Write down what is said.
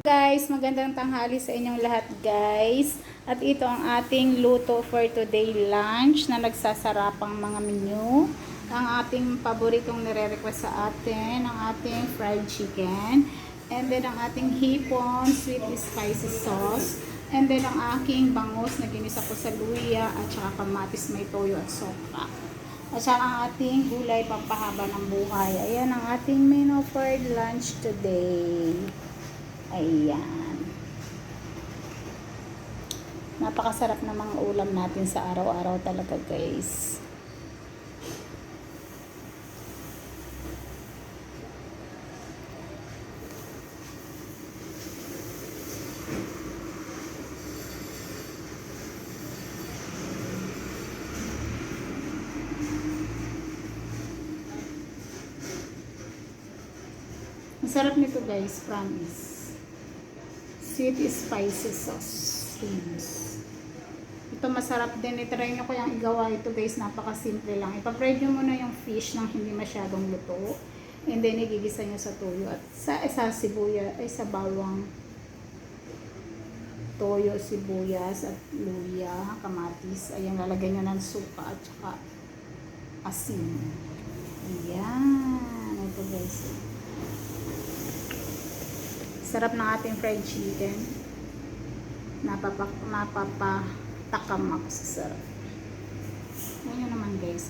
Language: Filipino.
Guys, magandang tanghali sa inyong lahat guys. At ito ang ating luto for today lunch na nagsasarapang mga menu. Ang ating paboritong nire-request sa atin, ang ating fried chicken. And then ang ating hipon, sweet spicy sauce. And then ang aking bangus na ginisa ko sa luya at saka kamatis, may toyo at sokra. At saka ang ating gulay pampahaba ng buhay. Ayan ang ating menu for lunch today. Ayan. Napakasarap na mga ulam natin sa araw-araw talaga guys. Masarap nito guys, promise. Sweet spicy sauce. Ito masarap din. I-try nyo ko yung igawa ito guys. Napaka-simple lang. Ipa-fry nyo muna yung fish nang hindi masyadong luto. And then igigisa nyo sa toyo. At sa sibuyas, ay sa bawang toyo, sibuyas at luya, kamatis. Ayan, lalagyan nyo ng suka at saka asin. Ayan. Ito guys. Sarap ng ating fried chicken. Napapatakam ako sa sarap. Ngayon naman guys.